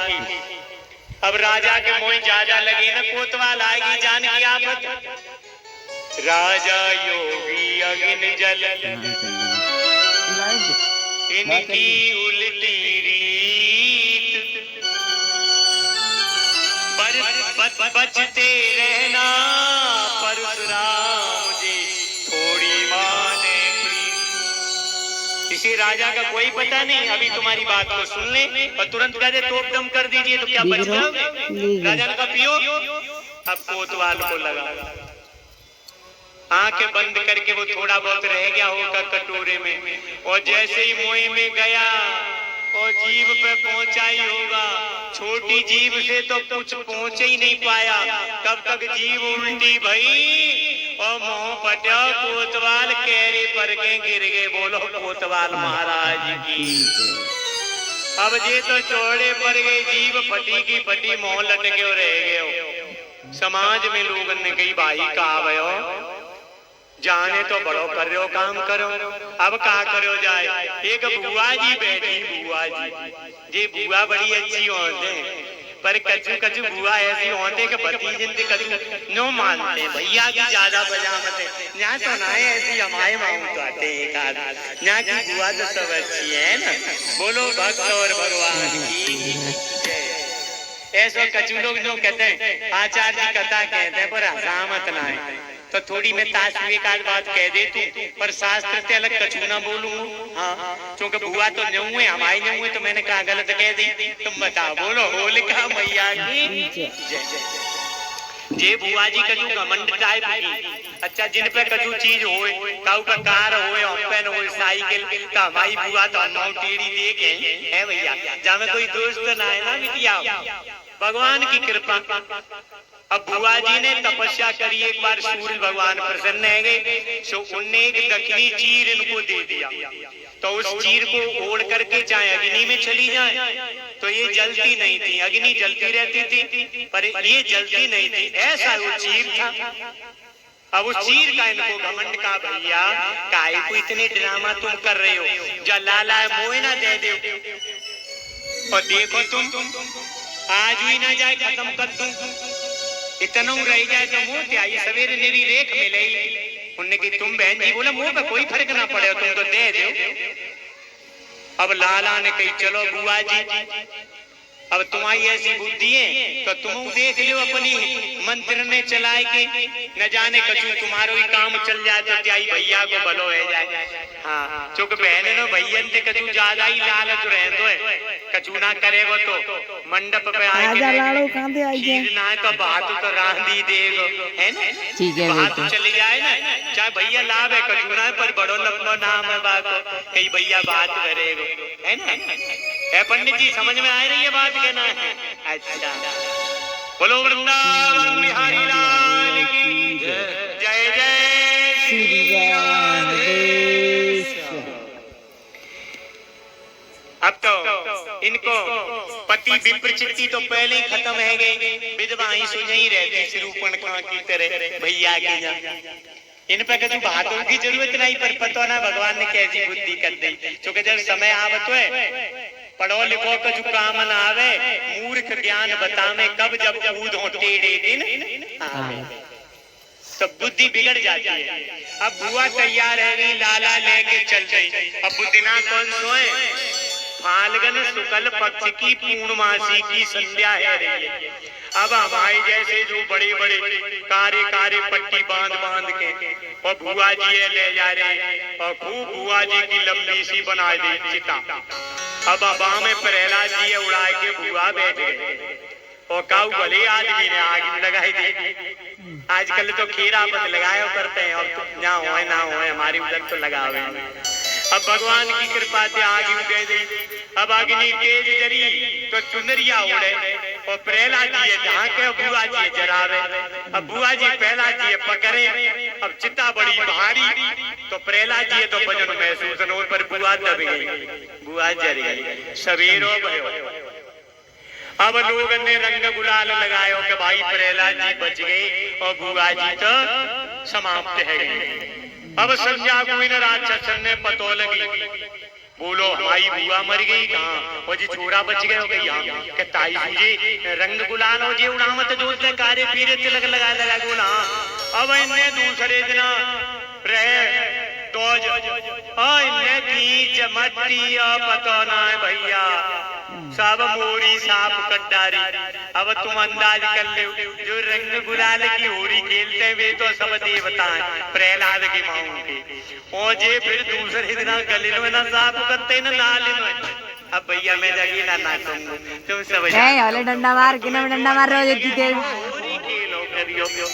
थी। अब राजा के मोह ज्यादा लगे न, कोतवाल आएगी जान की आफत। राजा योगी अग्नि जल इनकी उल्टी रीत, बचते रहना परशुराम जी थोड़ी माने प्रीत। इसी राजा का कोई पता नहीं, अभी तुम्हारी बात को सुन ले और तुरंत कह दे तोप दम कर दीजिए तो क्या बच जाओगे। राजा ने कहा पियो। अब कोतवाल को लगा आंखें बंद करके वो थोड़ा बहुत रह गया होगा कटोरे में, और जैसे ही मुंह में गया और जीभ पे पहुंचा ही होगा, छोटी जीभ से तो कुछ पहुंच ही नहीं पाया, कब तक जीभ उल्टी भई और मुंह फटा। कोतवाल कैरे पर के गिर गए। बोलो कोतवाल महाराज की। अब ये तो चौड़े पर गए, जीभ फटी की फटी, मुंह लटके रह गए। समाज में लोगों ने कही भाई कहा भयो जाने तो बड़ो कर रहे हो काम करो, अब कहा करो जाए। एक बुआ जी बैठी, बुआ जी ये बुआ बड़ी अच्छी होते पर कचू कचू बुआ ऐसी होते कि भतीजन से कचू नो मानते भैया की ज्यादा बजामत है। यहाँ तो ना है ऐसी हमारे माऊ तो आते हैं एक आध, यहाँ की बुआ तो सब अच्छी है ना। बोलो भक्त और भगवान की। ऐसा कचू लोग जो कहते हैं आचार्य जी कथा कहते हैं पर हसामत ना है, तो थोड़ी मैं ताशु एक आध बात कह दे तू, पर शास्त्र से अलग कछु ना बोलूं। हाँ क्योंकि बुआ तो न्यू है, हमारी न्यू है, तो मैंने कहा गलत कह दी। तुम बताओ बोलो होलिका मैया की जय। जे बुआ जी कछु घमंड टाइप की, अच्छा जिन पे कछु चीज होए, काऊ का कार होए, ओपन होए, साइकिल, तो हमारी बुआ तो नौ टेढ़ी देखे है भैया, जहाँ में कोई दोस्त ना है ना बिटिया, भगवान की कृपा। अब बुआ जी ने तपस्या करी, एक बार सूर्य भगवान प्रसन्न है गए, सो उनने एक दक्षिणी चीर इनको दे दिया, तो उस चीर को ओढ़ करके चाहे अग्नि में चली जाए तो ये जलती नहीं थी, अग्नि जलती रहती थी पर ये जलती नहीं थी, ऐसा वो चीर था। अब उस चीर का इनको घमंड का भैया काहे को इतने ड्रामा तुम कर रहे हो, जो लाला मोए ना दे दो और देखो तुम आज ही ना जाए खत्म कर दूं, इतना रह जाए तो मुंह आई सवेरे मेरी रेख मिले। उनने की तुम बहन जी बोला मुंह पे कोई फर्क ना पड़े तुम तो दे दो। अब लाला ने कही चलो बुआ जी अब तुम्हारी ऐसी बुद्धि है तो तुम देख लो अपनी मंत्र ने चलाए के न जाने कछु तुम्हारो ही काम चल जाए तो त्याई भैया को भलो है जाए। हाँ चूंकि बहन न भैया से कछु ज्यादा ही लालच रहते है, कछु ना करेगो तो मंडप पे आए ना तो बात तो रांधी देगो है ना, ठीक है बात चली जाए ना, चाहे भैया लाभ है कछु ना पर बड़ो लंबो नाम है बात कई भैया बात करेगो है ना। है पंडित जी समझ में आ रही है बात कहना है? अच्छा बोलो वृंदावन बिहारी लाल की जय जय श्री राधे। अब तो इनको पति विप्रचित्ति तो पहले ही खत्म है गई, विधवा ही सुझी रहती सिरूपण खां की तरह भैया की जा। इन पे कभी बातों की जरूरत नहीं पर पता ना भगवान ने कैसी बुद्धि कर दी, क्योंकि जब समय आवत है पढ़ो लिखो कछु काम न आवे, मूर्ख ज्ञान बतावे कब जब कूदो टेढ़े दिन आवे, तो बुद्धि बिगड़ जाती है। अब बुआ तैयार है गई, लाला लेके चल गई। अब बुद्धिना कौन सोए? फाल्गुन शुक्ल पक्ष की पूर्णमासी की संध्या है रही है। अब हमारे जैसे जो बड़े बड़े कारे कारे पट्टी बांध बांध के और बुआ जी ले जा रहे और खूब बुआ जी की लंबी सी बना दी चिता। अब अबा में प्रहलाद जी उड़ा के बुआ बैठ गए और काऊ भले आदमी ने आग लगाई दी। आजकल तो खीरा पत लगाए करते हैं और ना हो ना हो हमारी उधर तो लगावे। अब भगवान की कृपा से आग उगे दी। अब अग्नि तेज जरी तो चुनरिया उड़े और प्रहलाद जी जहाँ के बुआ जी जरावे। अब बुआ जी प्रहलाद जी पकड़े, अब चिता बड़ी भारी तो प्रहलाद जी तो भजन महसूस न हो पर बुआ दब गई, बुआ जर गई, सवेरो भयो। अब लोग ने रंग गुलाल लगायो कि भाई प्रहलाद जी बच गए और बुआ जी तो समाप्त है गई। अब संध्या को इन राक्षसन ने पतो लगी बोलो हमारी बुआ मर गई कहाँ और जी छोरा बच गए हो गई यहाँ के ताई तुझे रंग गुलाल हो जे उड़ामत जोत के कार्य पीरे तिलक लगा लगा गोला अब इन्हें दूसरे दिन रहे दोज इन्हें की चमत्ती पता ना है भैया सब मोरी साफ कट्टारी अब तुम अंदाज कर ले जो रंग गुलाल की होरी खेलते वे तो सब देवता हैं प्रहलाद के माऊ के और जे फिर दूसरे दिन गले में ना साफ करते ना नाले में अब भैया मैं जागी ना ना कहूँ तुम सब वाले डंडा मार के ना डंडा मार रहे हो जीते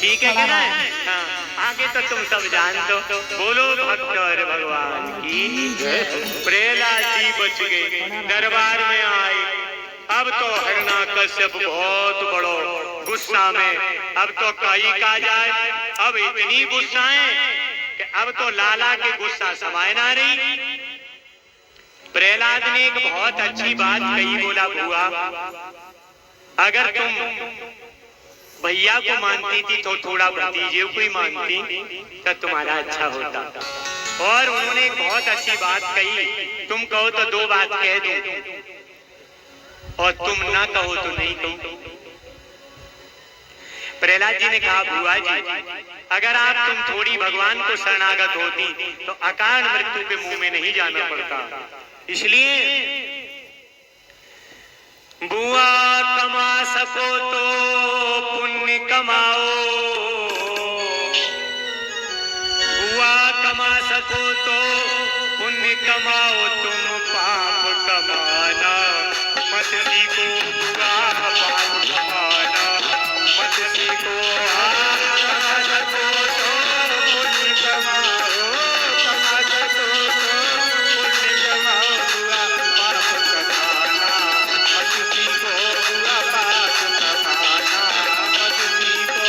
ठीक है क्या हाँ आगे तो तुम सब जानते हो बोलो भक्त और भगवान की प्रहलाद जी बच गए दरबार में आए अब तो हिरण्याकश्यप बहुत बड़ो गुस्सा में अब तो कहीं का जाए अब इतनी गुस्सा है कि अब तो लाला के गुस्सा समाये ना रही। प्रहलाद ने एक बहुत अच्छी बात कही बोला बुआ अगर तुम भैया को मानती थी तो थोड़ा भतीजे को ही मानती तो तुम्हारा अच्छा होता। और उन्होंने एक बहुत अच्छी बात कही तुम कहो तो दो बात कह दो और तुम ना कहो तो नहीं कहो। प्रहलाद जी ने कहा बुआ जी अगर आप तुम थोड़ी भगवान को शरणागत होती तो अकाल मृत्यु के मुंह में नहीं जाना पड़ता। इसलिए बुआ कमा सको तो पुण्य कमाओ बुआ कमा सको तो पुण्य कमाओ तुम पाप कमाना मत सीखो बुआ पाप कमाना मत सीखो कमा सको तो पुण्य कमाओ कमा सको तो पुण्य कमाओ बुआ पाप कमाना मत सीखो बुआ पाप कमाना मत सीखो।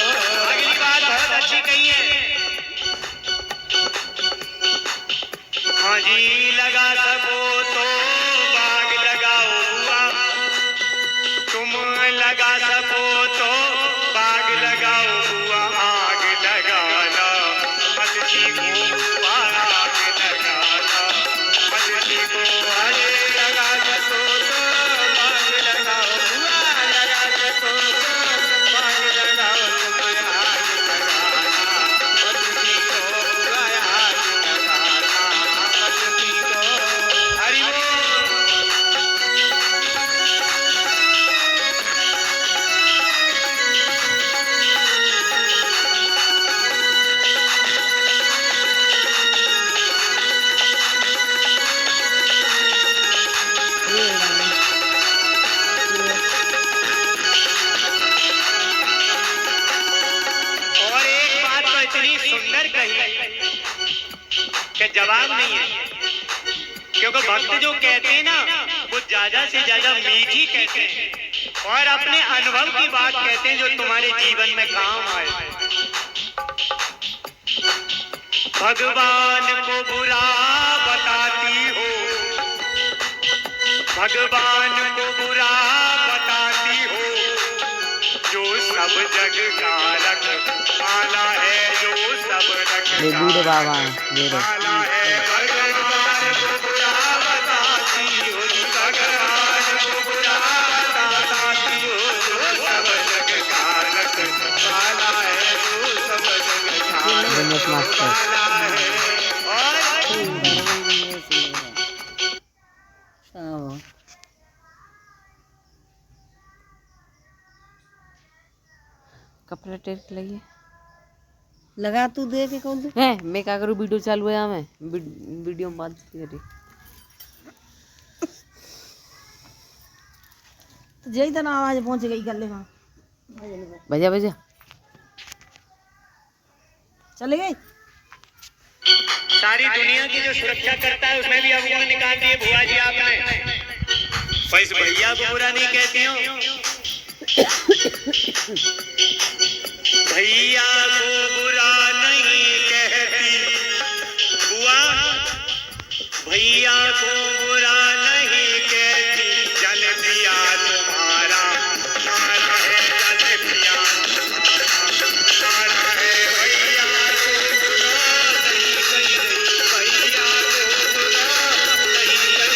अगली बात बहुत अच्छी कही है हाँ जी लगा सको तो बाग लगाओ बुआ तुम लगा सको तो बाग लगाओ बुआ आग लगाना मत सीखो बुआ आग लगाना मत सीखो अरे लगा सको तो बाग लगाओ बुआ लगा सको तो बाग लगाओ तुम आग लगाना मत सीखो बुआ आग लगाना मत सीखो। हरि बोल। और एक बात तो इतनी सुंदर कही कि जवाब नहीं है क्योंकि भक्त जो कहते हैं ना वो ज्यादा से ज्यादा मीठी कहते हैं और अपने अनुभव की बात कहते हैं जो तुम्हारे जीवन में काम आए। भगवान को बुरा बताती हो भगवान को बुरा बताती हो जो सब जग का रखवाला है जो सब ये बूढ़े बाबा रखवाला है भगवान को बुरा बताती हो भगवान को बुरा बताती हो जो सब जग का रखवाला है जो सब जग का रखवाला है। और कपड़ा टेक लगी लगा तू दे के कौन है मैं क्या करूँ वीडियो चालू है मैं वीडियो में बात करी तो जई तना आवाज पहुंच गई गले में बजा बजा चले गई। सारी दुनिया की जो सुरक्षा करता है उसमें भी अवगुण निकाल दिए बुआ जी आपने। इस भैया को बुरा नहीं कहती हो भैया को बुरा नहीं कहती बुआ भैया को बुरा नहीं कहती जल दिया तुम्हारा सारा है जल दिया सारा है भैया को बुरा नहीं कहती भैया को बुरा नहीं कहती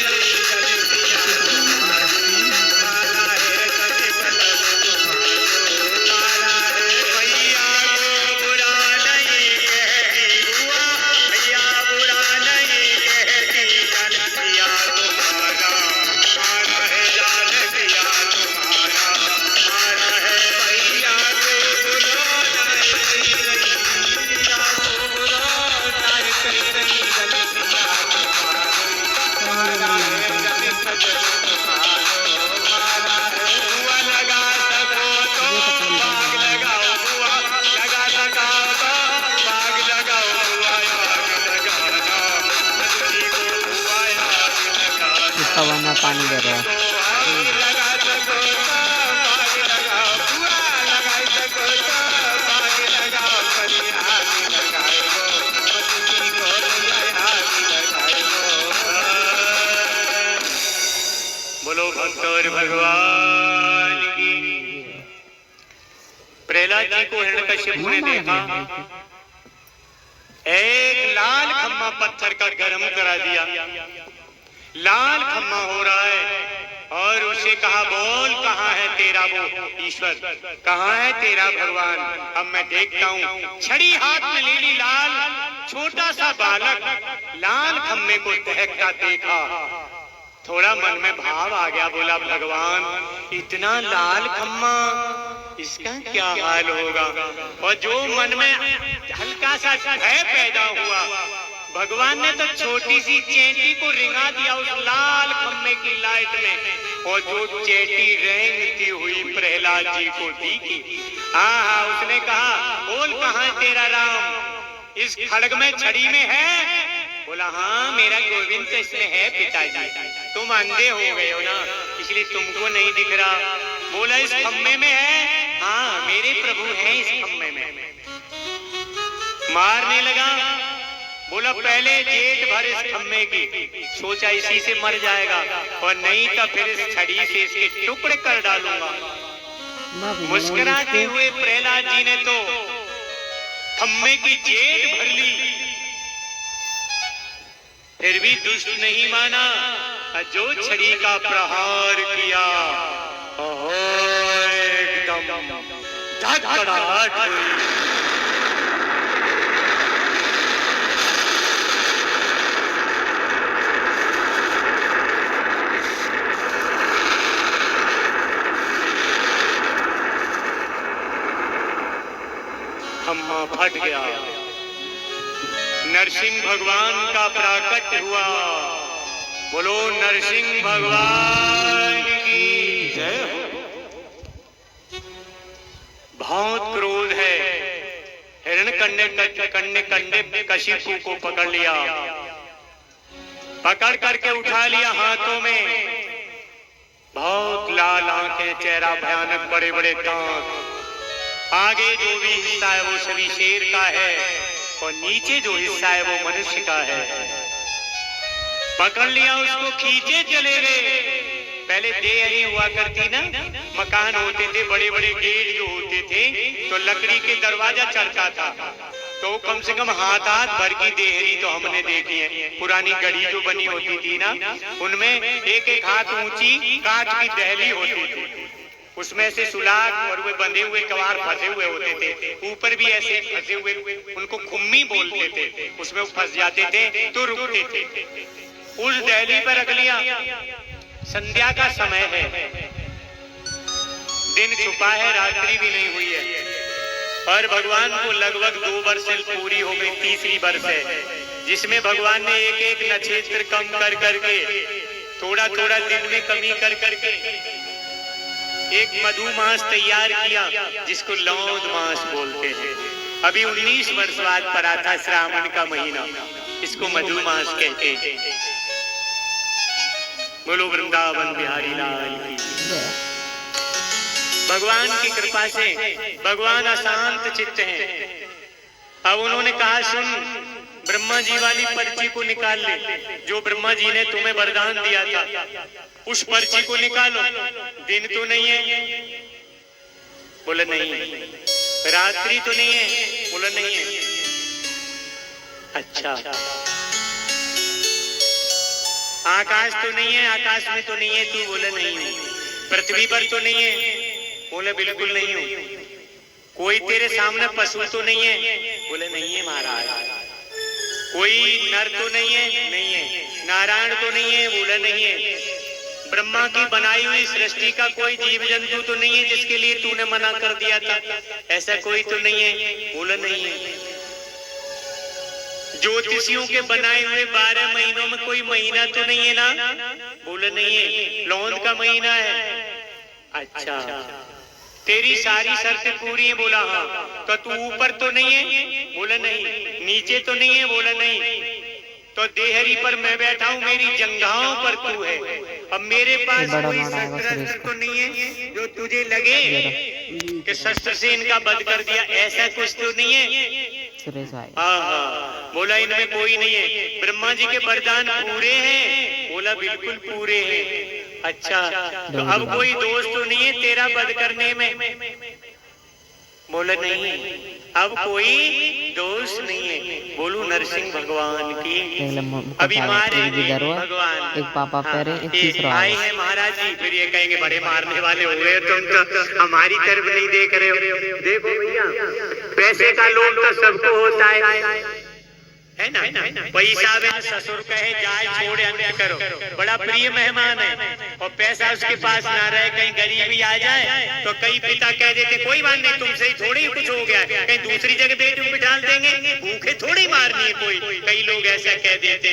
पानी दे रहा बोलो भक्त और भगवान की। प्रहलाद जी को हिरण्यकश्यप ने देखा, एक लाल खम्मा पत्थर का गर्म करा दिया, लाल खम्मा हो रहा है, और उसे कहा बोल कहाँ है तेरा वो ईश्वर, कहाँ है तेरा भगवान, अब मैं देखता हूँ। छड़ी हाथ में ले ली, लाल छोटा सा बालक लाल खम्मे को दहकता देखा, थोड़ा मन में भाव आ गया, बोला भगवान इतना लाल खम्मा, इसका क्या हाल होगा। और जो मन में हल्का सा भय पैदा हुआ, भगवान ने तो छोटी सी चेंटी को रिंगा दिया उस लाल खम्मे की लाइट में, और जो चेंटी रेंगती हुई प्रहलाद जी को दिखी, हाँ उसने कहा बोल कहाँ है तेरा राम, इस खड़ग में छड़ी में है। बोला हाँ मेरा गोविंद तो इसमें है पिताजी, तुम अंधे हो गए हो ना इसलिए तुमको नहीं दिख रहा। बोला इस खम्मे में है, हाँ मेरे प्रभु हैं इस खम्मे में। मारने लगा, बोला पहले जेठ भर इस खम्मे की, सोचा इसी से मर जाएगा, और नहीं तो फिर इस छड़ी से इसके टुकड़े कर डालूंगा। मुस्कुराते हुए प्रहलाद जी ने तो खम्मे की जेठ भर ली, फिर भी दुष्ट नहीं माना, जो छड़ी का प्रहार किया एकदम धड़धड़ाहट हुई। खम्मा फट गया, नरसिंह भगवान का प्राकट्य हुआ। बोलो नरसिंह भगवान की जय हो। बहुत क्रोध है, हिरण्यकण्डे कशिपु को पकड़ लिया, पकड़ करके उठा लिया हाथों में, बहुत लाल आंखें, चेहरा भयानक, बड़े बड़े दांत, आगे जो भी हिस्सा है वो सभी शेर का है, और नीचे जो हिस्सा है वो मनुष्य का है। पकड़ लिया, उसको खींचे चले गए। पहले देहरी हुआ करती ना, मकान होते थे, बड़े बड़े गेट जो होते थे, तो लकड़ी के दरवाजा चढ़ता था, तो कम से कम हाथ भर की देहरी तो हमने देखी है। पुरानी गढ़ी जो बनी होती थी ना, उनमें एक एक हाथ ऊंची कांच की दहली होती थी, उसमें से सुलाग और वे बंधे हुए कवार फंसे हुए होते थे, ऊपर भी ऐसे फंसे हुए, उनको खुम्मी बोलते थे, उसमें वो फंस जाते थे तो रुकते थे। उस दहली पर रख लिया, संध्या का समय है, दिन छुपा है, रात्रि भी नहीं हुई है, और भगवान को लगभग 2 वर्ष पूरी हो गई, तीसरी वर्ष है, जिसमें भगवान ने एक एक नक्षत्र कम कर करके, थोड़ा थोड़ा दिन में कमी कर करके एक मधुमास तैयार किया, जिसको लौंद मास बोलते हैं। अभी 19 वर्ष बाद पड़ा था श्रावण का महीना, इसको मधुमास कहते हैं। बोलो वृंदावन बिहारी लाल की। भगवान की कृपा से भगवान अशांत चित्त हैं। अब उन्होंने कहा सुन, ब्रह्मा जी वाली पर्ची को निकाल ले, जो ब्रह्मा जी ने तुम्हें वरदान दिया था, उस पर्ची को निकालो। दिन तो नहीं है, बोले नहीं। रात्रि तो नहीं है, बोले नहीं है। अच्छा, आकाश तो नहीं है, आकाश में तो नहीं है, तू बोले नहीं है। पृथ्वी पर तो नहीं है, बोले बिल्कुल नहीं हूं। कोई तेरे सामने पशु तो नहीं है, बोले नहीं है महाराज। कोई नर तो नहीं है, नहीं है। नारायण तो नहीं है, बोले नहीं है। ब्रह्मा की बनाई हुई सृष्टि का कोई जीव जंतु तो नहीं है जिसके लिए तूने मना कर दिया था, ऐसा कोई तो नहीं है, बोले नहीं है। ज्योतिषियों के बनाए हुए 12 महीनों में कोई महीना तो नहीं है ना, बोले नहीं है। लौंद का महीना है। अच्छा, तेरी सारी शर्तें पूरी है, बोला हाँ। तो तू ऊपर तो नहीं है, बोला नहीं। नीचे तो नहीं है, बोला नहीं। तो देहरी पर मैं बैठा हूं, मेरी जंघाओं पर तू है, अब मेरे पास बड़ा कोई मारा है शस्त्र सुरेश तो नहीं है जो तुझे लगे कि शस्त्र से इनका वध कर दिया, ऐसा कुछ तो नहीं है। सुरेश भाई हाँ हाँ, बोला इनमें कोई नहीं है। ब्रह्मा जी के वरदान पूरे हैं, बोला बिल्कुल पूरे हैं। अच्छा, तो अब कोई दोष तो नहीं है तेरा वध करने में? बोला नहीं, अब कोई दोष नहीं है। बोलू नरसिंह भगवान की। अभी मारे भगवान, एक पापा पैरे एक ये तीसरा आए हैं महाराज जी, फिर ये कहेंगे बड़े मारने वाले हो गए तुम, तो हमारी तरफ नहीं देख रहे हो। देखो भैया, पैसे का लोभ तो सबको होता है ना? पैसा बिन ससुर कहे जाए छोड़े अन्य करो, बड़ा प्रिय मेहमान है। और पैसा उसके पास ना रहे, कहीं गरीबी आ जाए तो कई पिता कह देते कोई बात नहीं, तुमसे ही थोड़ी ही कुछ हो गया, कहीं दूसरी जगह बेटी पे डाल देंगे, भूखे थोड़ी मारनी है कोई। कई लोग ऐसा कह देते।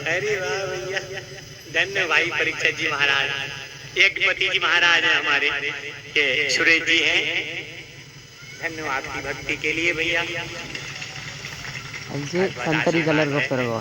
अरे वाह भैया, धन्य भाई परीक्षा जी महाराज, एक पति जी महाराज है हमारे, ये सुरेश जी हैं। धन्यवाद आपकी भक्ति के लिए भैया। जे संतरी कलर का परवा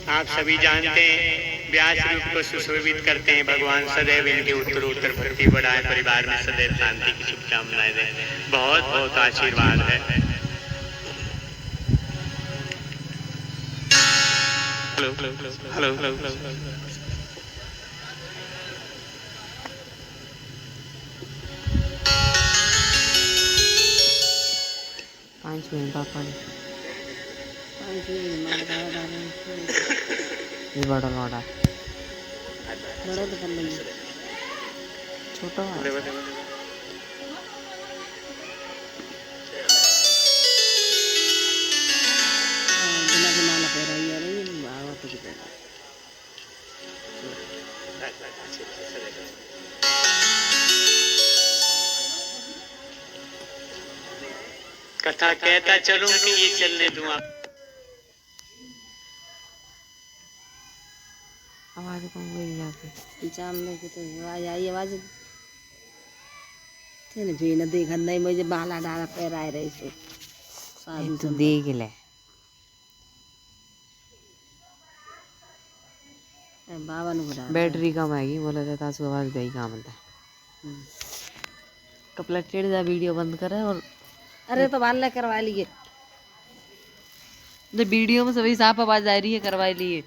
आप सभी जानते हैं व्यास रूप को सुशोभित करते हैं भगवान। सदैव इनके उत्तरोत्तर भक्ति बढ़ाए, परिवार में सदैव शांति की शुभकामनाएं दें। बहुत बहुत आशीर्वाद है। हेलो 5 मिनट पापा ये बड़ा लौड़ा बड़ा तो कर लेंगे, छोटा बिना बिना लगे रही है नहीं आवा तो कितना कथा कहता चलूं कि ये चलने दूं? आप आवाज कौन गई जाके सामने की तो आवाज आई, आवाज थे ना भी न देखा नहीं, मुझे बाला डाला पैर आए रही सो साधु तू देख ले बाबा ने बुला बैटरी कम आएगी बोला था तासु आवाज गई काम था कपड़ा टेढ़ जा वीडियो बंद करे। और अरे तो बाल करवा लिए, जो वीडियो में सभी साफ आवाज आ रही है करवा लिए।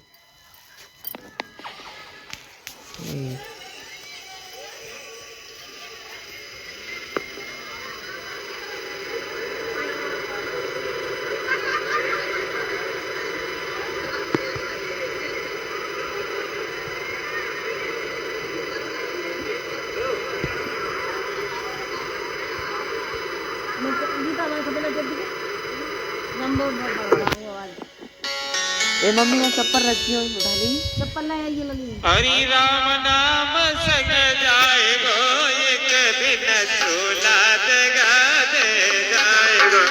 ए मम्मी ने चप्पल रखी हो उठा ली, चप्पल नहीं आई लगी। हरि राम नाम संग जाएगो, एक दिन सोलाद गादे जाएगो।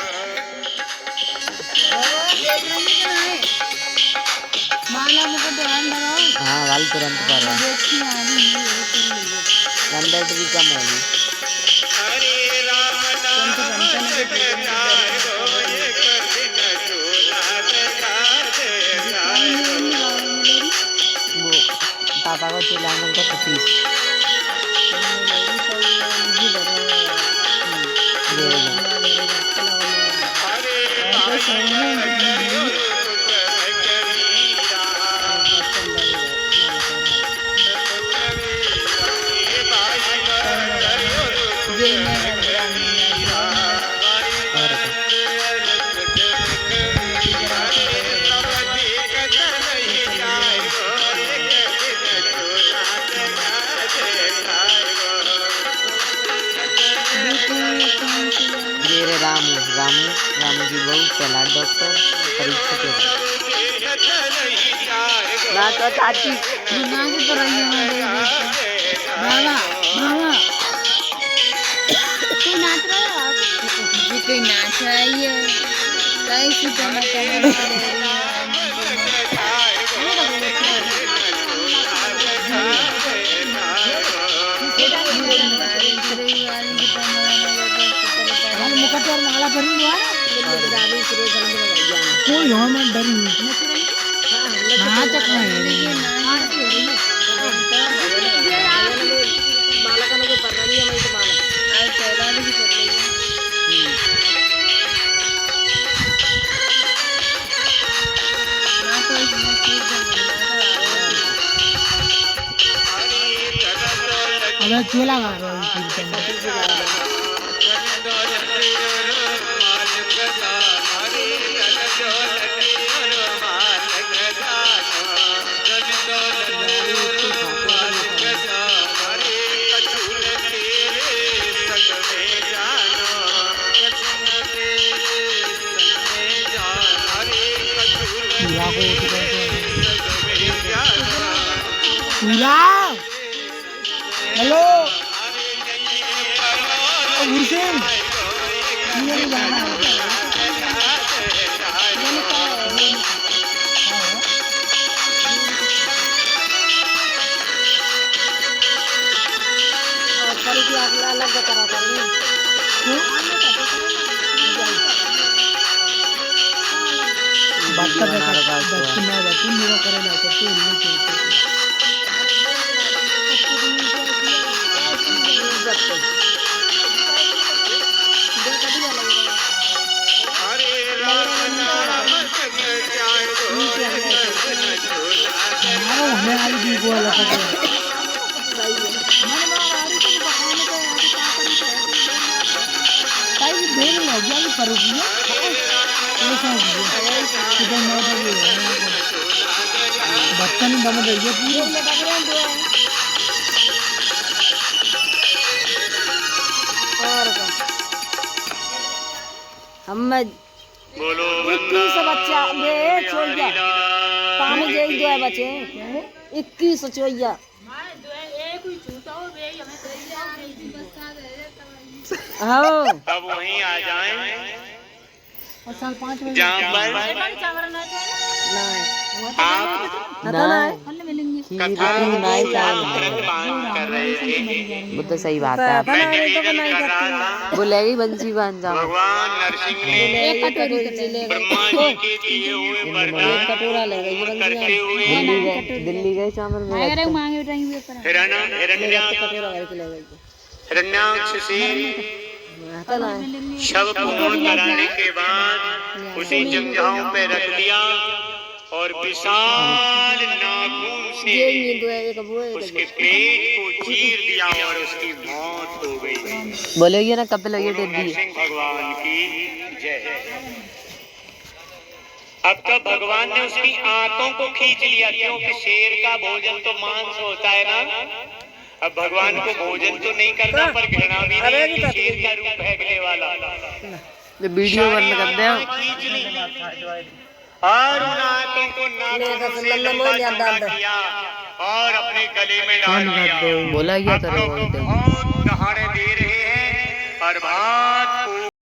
माला मुझे ध्यान लगाओ। हाँ वाल तुरंत पर देखी आ रही है, नंबर भी कम होगी। हरि राम नाम संग जाएगो, एक दिन सोलाद गादे जाएगो। वो पापा को चिल्लाने का 25 रामू की बहू चला डॉक्टर परीक्षा के ना तो चाची ना तो रही है बाबा बाबा तू नाच रहा है, कोई नाच रही है कैसी टमाटर कोई हो मैं डर नहीं ना तक नहीं अबे चूल्हा गा रहा है हेलो गुरसेन ये जाना और कल की अगला अलग करा करेंगे बात कर रहा है बात मैं बात मेरा करे ना तो नहीं बच्चा नहीं बन रही है और हम बोलो 21 बच्चा दे छोइया पानी दे दो है बच्चे 21 छोइया हाँ अब वहीं आ जाएं और साल 5 बजे जहाँ पर कथा कर रहे थे। वो तो सही बात है मैं निवेदन कर रहा था बोलेगी बंसी बांध जाओ भगवान नरसिंह ने ब्रह्मा जी के दिए हुए वरदान करते हुए दिल्ली गए चावल में हिरण्याक्ष से शव पूर्ण कराने के बाद उसे जंघाओं पे रख लिया और विशाल नाखून से उसके पेट को चीर दिया और उसकी मौत हो गई। बोलेगी ना कपिल ये टेडी नरसिंह भगवान की जय। अब तो भगवान ने उसकी आंतों को खींच लिया क्योंकि शेर का भोजन तो मांस होता है ना। अब भगवान को भोजन तो नहीं करना पर घृणा भी नहीं कि शेर का रूप है अगले वाला। वीडियो बंद कर दे और उन आंतों को नाकों से लंबा किया और अपने गले में डाल दिया। बोला क्या अब तो करो बहुत दहाड़े दे रहे हैं और बात को